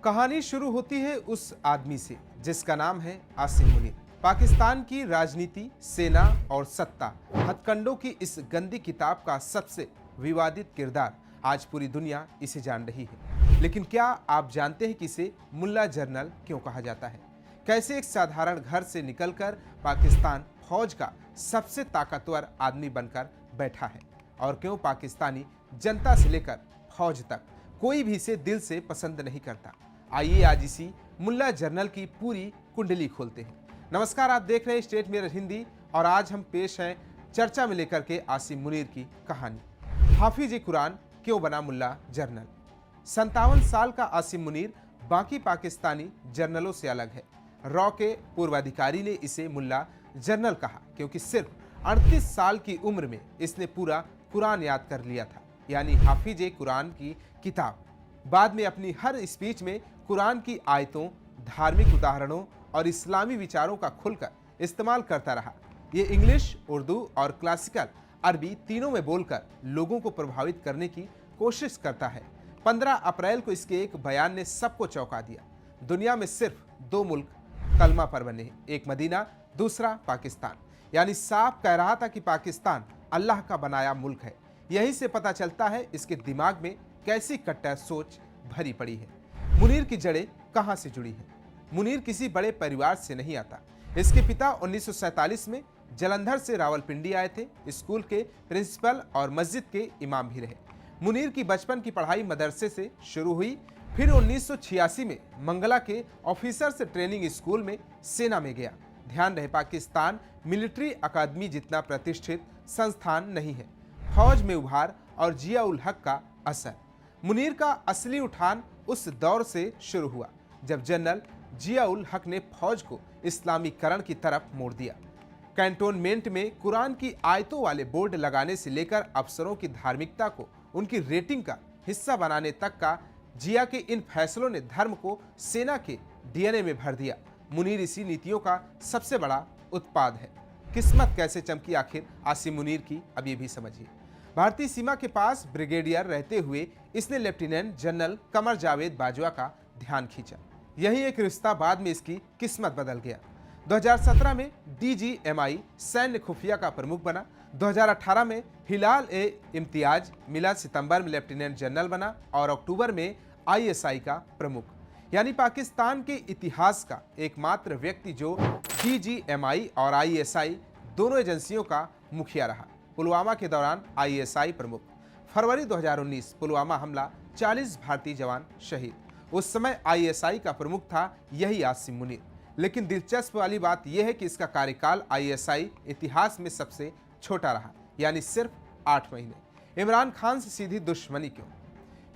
कहानी शुरू होती है उस आदमी से जिसका नाम है आसिम मुनीर। पाकिस्तान की राजनीति, सेना और सत्ता हथकंडों की इस गंदी किताब का सबसे विवादित किरदार आज पूरी दुनिया इसे जान रही है। लेकिन क्या आप जानते हैं कि इसे मुल्ला जनरल क्यों कहा जाता है? कैसे एक साधारण घर से निकलकर पाकिस्तान फौज का सबसे ताकतवर आदमी बनकर बैठा है? और क्यों पाकिस्तानी जनता से लेकर फौज तक कोई भी इसे दिल से पसंद नहीं करता? आइए आज इसी मुल्ला जनरल की पूरी कुंडली खोलते हैं। नमस्कार, आप देख रहे हैं स्टेट मिरर हिंदी और आज हम पेश हैं चर्चा में लेकर के आसिम मुनीर की कहानी। हाफिज कुरान क्यों बना मुल्ला जनरल? 57 साल का आसिम मुनीर बाकी पाकिस्तानी जनरलों से अलग है। रॉ के पूर्वाधिकारी ने इसे मुल्ला जनरल कहा क्योंकि सिर्फ 38 साल की उम्र में इसने पूरा कुरान याद कर लिया था, यानी हाफिज कुरान की किताब। बाद में अपनी हर स्पीच में कुरान की आयतों, धार्मिक उदाहरणों और इस्लामी विचारों का खुलकर इस्तेमाल करता रहा। ये इंग्लिश, उर्दू और क्लासिकल अरबी तीनों में बोलकर लोगों को प्रभावित करने की कोशिश करता है। 15 अप्रैल को इसके एक बयान ने सबको चौंका दिया। दुनिया में सिर्फ 2 मुल्क कलमा पर बने हैं, एक मदीना, दूसरा पाकिस्तान। यानी साफ कह रहा था कि पाकिस्तान अल्लाह का बनाया मुल्क है। यहीं से पता चलता है इसके दिमाग में कैसी कट्टर सोच भरी पड़ी है। मुनीर की जड़ें कहां से जुड़ी हैं? मुनीर किसी बड़े परिवार से नहीं आता। इसके पिता 1947 में जलंधर से रावलपिंडी आए थे। स्कूल के प्रिंसिपल और मस्जिद के इमाम भी रहे। मुनीर की बचपन की पढ़ाई मदरसे से शुरू हुई, फिर 1986 में मंगला के ऑफिसर से ट्रेनिंग स्कूल में सेना में गया। ध्यान रहे, पाकिस्तान मिलिट्री अकादमी जितना प्रतिष्ठित संस्थान नहीं है। फौज में उभार और जिया उल हक का असर। मुनीर का असली उठान उस दौर से शुरू हुआ जब जनरल जिया उल हक ने फौज को इस्लामीकरण की तरफ मोड़ दिया। कैंटोनमेंट में कुरान की आयतों वाले बोर्ड लगाने से लेकर अफसरों की धार्मिकता को उनकी रेटिंग का हिस्सा बनाने तक का जिया के इन फैसलों ने धर्म को सेना के डीएनए में भर दिया। मुनीर इसी नीतियों का सबसे बड़ा उत्पाद है। किस्मत कैसे चमकी आखिर आसिम मुनीर की, अब ये भी समझिए। भारतीय सीमा के पास ब्रिगेडियर रहते हुए इसने लेफ्टिनेंट जनरल कमर जावेद बाजवा का ध्यान खींचा। यही एक रिश्ता बाद में इसकी किस्मत बदल गया। 2017 में DGMI सैन्य खुफिया का प्रमुख बना। 2018 में हिलाल इम्तियाज मिला, सितंबर में लेफ्टिनेंट जनरल बना और अक्टूबर में ISI का प्रमुख। यानी पाकिस्तान के इतिहास का एकमात्र व्यक्ति जो DGMI और ISI दोनों एजेंसियों का मुखिया रहा। पुलवामा के दौरान ISI प्रमुख। फरवरी 2019 पुलवामा हमला, 40 भारतीय जवान शहीद। उस समय ISI का प्रमुख था यही आसिम मुनीर। लेकिन दिलचस्प वाली बात यह है कि इसका कार्यकाल ISI इतिहास में सबसे छोटा रहा, यानी सिर्फ 8 महीने। इमरान खान से सीधी दुश्मनी क्यों?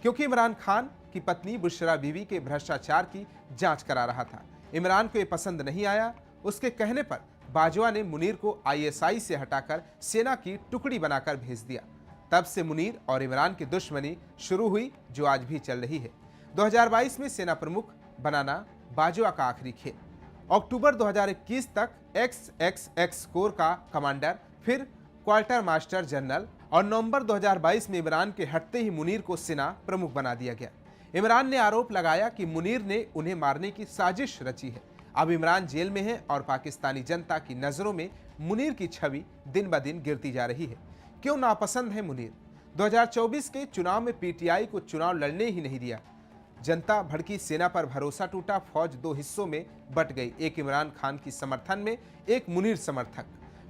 क्योंकि इमरान खान की पत्नी बुशरा बीवी के भ्रष्टाचार की जांच करा रहा था। इमरान को यह पसंद नहीं आया। उसके कहने पर बाजवा ने मुनीर को ISI से हटाकर सेना की टुकड़ी बनाकर भेज दिया। तब से मुनीर और इमरान की दुश्मनी शुरू हुई, जो आज भी चल रही है। 2022 में सेना प्रमुख बनाना बाजवा का आखिरी खेल। अक्टूबर 2021 तक XXX कोर का कमांडर, फिर क्वार्टर मास्टर जनरल और नवंबर 2022 में इमरान के हटते ही मुनीर को सेना प्रमुख बना दिया गया। इमरान ने आरोप लगाया कि मुनीर ने उन्हें मारने की साजिश रची है। अब इमरान जेल में है और पाकिस्तानी जनता की नजरों में मुनीर की छवि दिन ब दिन गिरती जा रही है। क्यों नापसंद है मुनीर? 2024 के चुनाव में PTI को चुनाव लड़ने ही नहीं दिया। जनता भड़की, सेना पर भरोसा टूटा, फौज 2 हिस्सों में बट गई, एक इमरान खान की समर्थन में, एक मुनीर समर्थक।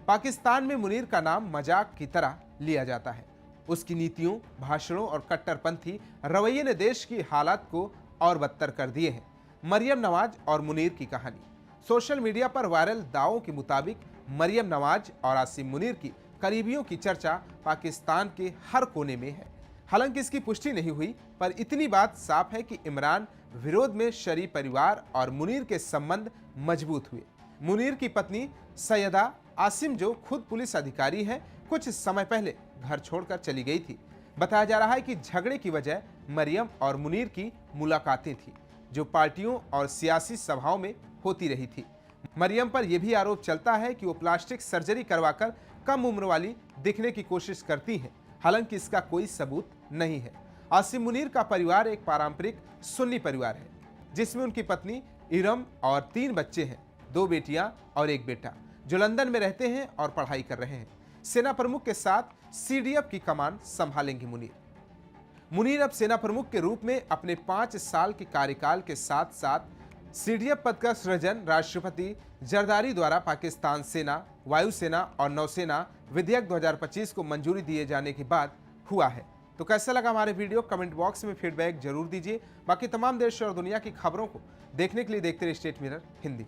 पाकिस्तान में मुनीर का नाम मजाक की तरह लिया जाता है। उसकी नीतियों, भाषणों और कट्टरपंथी रवैये ने देश की हालात को और बदतर कर दिए हैं। मरियम नवाज और मुनीर की कहानी। सोशल मीडिया पर वायरल दावों के मुताबिक मरियम नवाज और आसिम मुनीर की करीबियों की चर्चा पाकिस्तान के हर कोने में है। हालांकि इसकी पुष्टि नहीं हुई, पर इतनी बात साफ है कि इमरान विरोध में शरीफ परिवार और मुनीर के संबंध मजबूत हुए। मुनीर की पत्नी सैयदा आसिम, जो खुद पुलिस अधिकारी है, कुछ समय पहले घर छोड़कर चली गई थी। बताया जा रहा है कि झगड़े की वजह मरियम और मुनीर की मुलाकातें थी, जो पार्टियों और सियासी सभाओं में होती रही थी। मरियम पर यह भी आरोप चलता है कि वो प्लास्टिक सर्जरी करवाकर कम उम्र वाली दिखने की कोशिश करती हैं। हालांकि इसका कोई सबूत नहीं है। आसिम मुनीर का परिवार एक पारंपरिक सुन्नी परिवार है। जिसमें उनकी पत्नी इरम और 3 बच्चे हैं, 2 बेटियां और 1 बेटा, जो लंदन में रहते हैं और पढ़ाई कर रहे हैं। सेना प्रमुख के साथ सीडीएफ की कमान संभालेंगे मुनीर अब सेना प्रमुख के रूप में अपने 5 साल के कार्यकाल के साथ साथ सीडीएफ पद का सृजन राष्ट्रपति जरदारी द्वारा पाकिस्तान सेना, वायुसेना और नौसेना विधेयक 2025 को मंजूरी दिए जाने के बाद हुआ है। तो कैसा लगा हमारे वीडियो, कमेंट बॉक्स में फीडबैक जरूर दीजिए। बाकी तमाम देश और दुनिया की खबरों को देखने के लिए देखते रहिए स्टेट मिरर हिंदी।